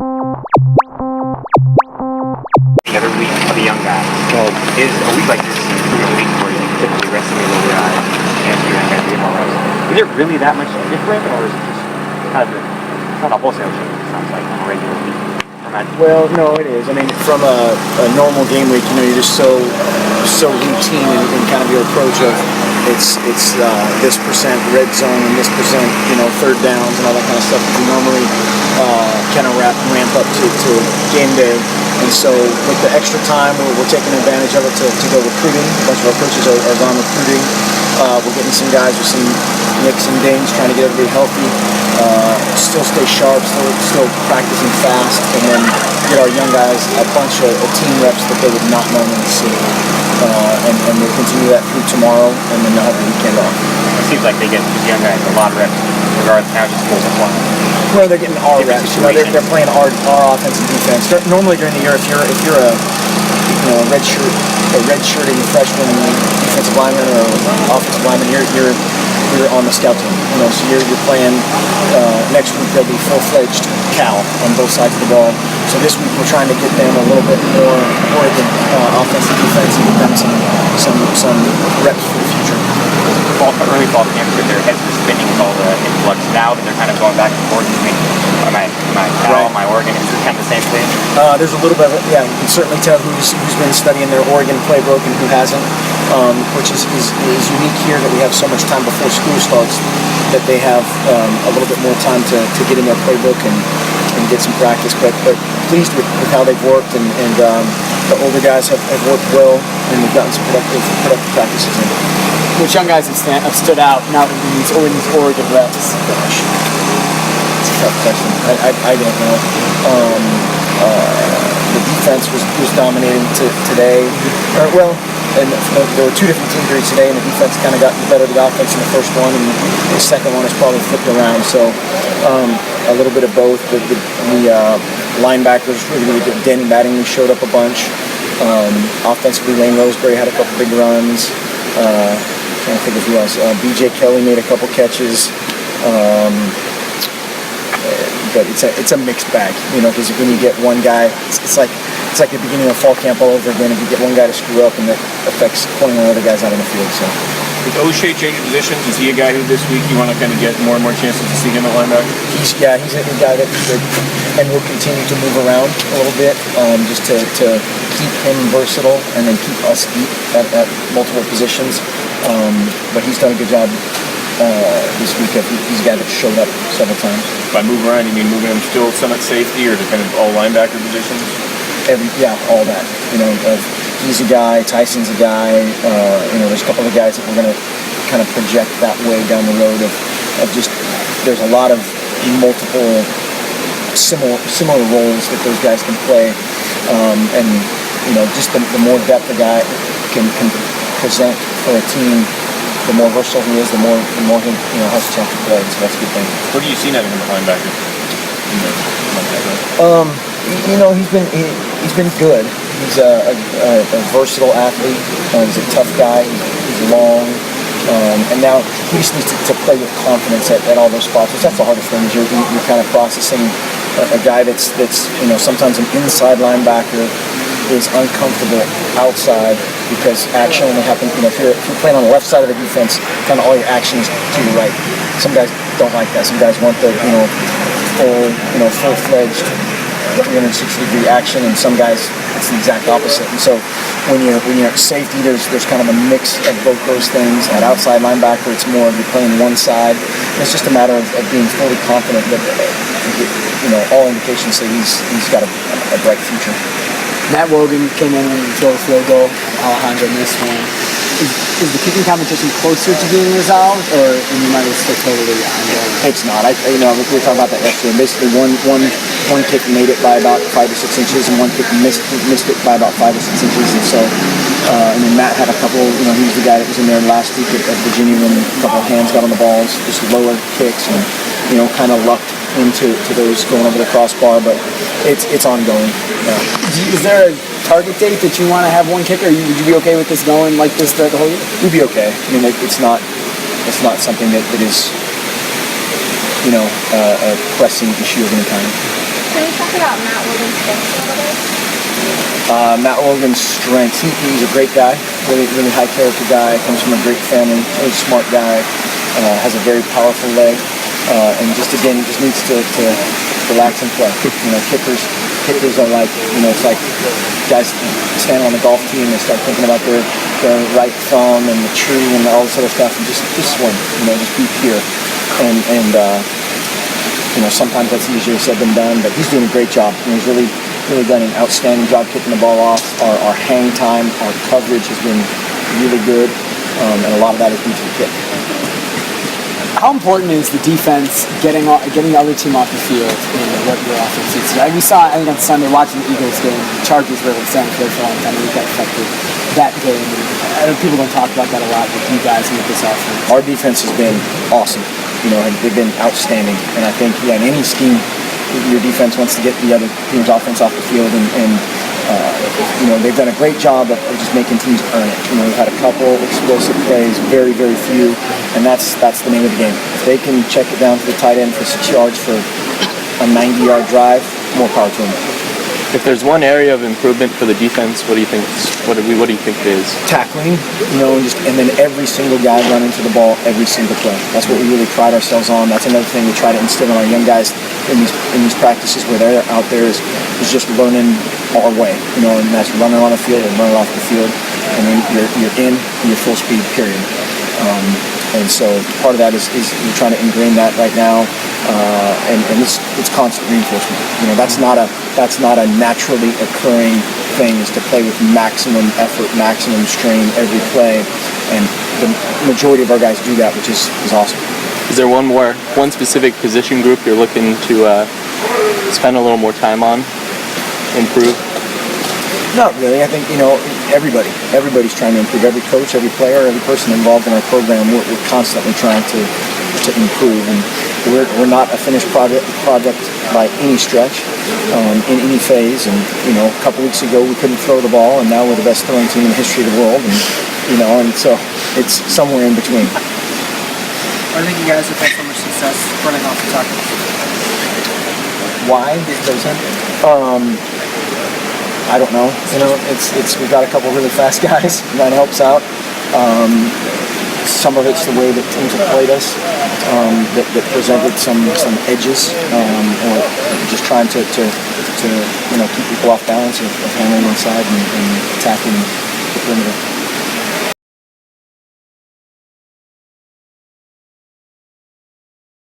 Every week of a young guy. Well, is a week like this a week where you typically rest your little guy and you're going to get more rest? Is it really that much different, or is it just kind of it's not a wholesale change? It sounds like on a regular week. Well, no, it is. I mean, from a normal game week, you're just so routine in kind of your approach of it's this percent red zone and this percent third downs and all that kind of stuff that we normally kind of ramp up to game day. And so with the extra time, we're taking advantage of it to go recruiting. A bunch of our coaches are gone recruiting. We're getting some guys with some nicks and dings, trying to get everybody healthy. Still stay sharp, still practicing fast, and then get our young guys a bunch of team reps that they would not normally see. And we'll continue that through tomorrow, and then they'll have the weekend off. It seems like they get these young guys a lot of reps, regardless of how just full of fun. Well, they're getting our reps. They're playing our offense and defense. Normally during the year, if you're a redshirting freshman defensive lineman or offensive lineman, you're on the scout team. So you're playing. Next week there'll be full-fledged Cal on both sides of the ball. So this week we're trying to get them a little bit more Oregon offense and defense and get them some reps for the future. Early fall camp, their heads were spinning with all the influx. Now that they're kind of going back and forth between am I Cal, am I Oregon? Is it kind of the same thing? There's a little bit of it. Yeah, you can certainly tell who's been studying their Oregon playbook and who hasn't, which is unique here that we have so much time before school starts that they have a little bit more time to get in their playbook and get some practice. But pleased with how they've worked, and the older guys have worked well, and we've gotten some productive practices in. Which young guys have stood out now in these Oregon reps? Gosh, it's a tough question. I don't know. The defense was dominating today. And there were two different team periods today, and the defense kind of got the better of the offense in the first one, and the second one is probably flipped around. So a little bit of both. The linebackers really good. Danny Mattingly showed up a bunch. Offensively, Lane Roseberry had a couple big runs. Trying to think of who else. B.J. Kelly made a couple catches. But it's a mixed bag, because when you get one guy, it's like the beginning of fall camp all over again. If you get one guy to screw up, and that affects 21 other guys out on the field. So, with O'Shea changing positions, is he a guy who this week you want to kind of get more and more chances to see him at linebacker? He's a guy that and will continue to move around a little bit, just to keep him versatile and then keep us deep at multiple positions. But he's done a good job this week. He's a guy that showed up several times. By move around, you mean moving him still some at safety or to kind of all linebacker positions? All that. He's a guy. Tyson's a guy. There's a couple of guys that we're going to kind of project that way down the road of just there's a lot of multiple similar roles that those guys can play, and just the more depth a guy can present for a team, the more versatile he is, the more he has a chance to play. So that's a good thing. What do you see out of him at linebacker? He's been good. He's a versatile athlete. He's a tough guy. He's long. And now he just needs to play with confidence at all those spots. That's the hardest thing, is you're kind of processing a guy that's sometimes an inside linebacker is uncomfortable outside because action only happens. If you're playing on the left side of the defense, kind of all your action is to your right. Some guys don't like that. Some guys want the full-fledged 360-degree action, and some guys it's the exact opposite. And so when you're at safety, there's kind of a mix of both those things. At outside linebacker, it's more of you're playing one side. It's just a matter of being fully confident that all indications say he's got a bright future. Matt Wogan came in and drove a field goal. Alejandro missed one. Is the kicking competition closer to being resolved, or in your mind it's still totally ongoing? It's not. We were talking about that yesterday. Basically, one kick made it by about 5 or 6 inches, and one kick missed it by about 5 or 6 inches. And so, and then Matt had a couple. He was the guy that was in there last week at Virginia when a couple of hands got on the balls, just lower kicks, and kind of lucked into those going over the crossbar. But it's ongoing. Is there a target date that you want to have one kicker? Would you be okay with this going like this the whole year? We'd be okay. It's not something that is a pressing issue of any kind. Can we talk about Matt Logan's strengths a little bit? Matt Logan's strengths. He's a great guy, really high character guy. Comes from a great family, really smart guy. Has a very powerful leg, and just needs to relax and play. Kickers are like, it's like guys standing on the golf tee and they start thinking about their right thumb and the tree and all this other stuff, and just swing. Just be pure. And sometimes that's easier said than done, but he's doing a great job. He's really done an outstanding job kicking the ball off. Our hang time, our coverage has been really good, and a lot of that is due to the kick. How important is the defense getting the other team off the field in what your offense is? We saw, I think on Sunday, watching the Eagles game, the Chargers were in San Francisco for a long time, and that affected that game. I know people don't talk about that a lot with you guys and with this offense. Our defense has been awesome. And they've been outstanding. And I think, in any scheme, your defense wants to get the other team's offense off the field, and they've done a great job of just making teams earn it. We've had a couple explosive plays, very few, and that's the name of the game. If they can check it down to the tight end for 6 yards for a 90-yard drive, more power to them. If there's one area of improvement for the defense, what do you think? What do you think it is? Tackling, and then every single guy running to the ball every single play. That's what we really pride ourselves on. That's another thing we try to instill in our young guys in these practices where they're out there is just learning our way. And that's running on the field and running off the field. And then you're in your full speed, period. And so part of that is we're trying to ingrain that right now, and it's constant reinforcement. That's not a naturally occurring thing. Is to play with maximum effort, maximum strain every play, and the majority of our guys do that, which is awesome. Is there one specific position group you're looking to spend a little more time on, improve? Not really. I think, everybody's trying to improve. Every coach, every player, every person involved in our program, we're constantly trying to improve. And we're not a finished project by any stretch, in any phase. And, a couple weeks ago we couldn't throw the ball, and now we're the best throwing team in the history of the world. And, and so it's somewhere in between. I think you guys have had so much success running off the tackles. Why? I don't know. We've got a couple really fast guys, and that helps out. Some of it's the way that teams have played us that presented some edges, or just trying to keep people off balance of handling inside and attacking the perimeter.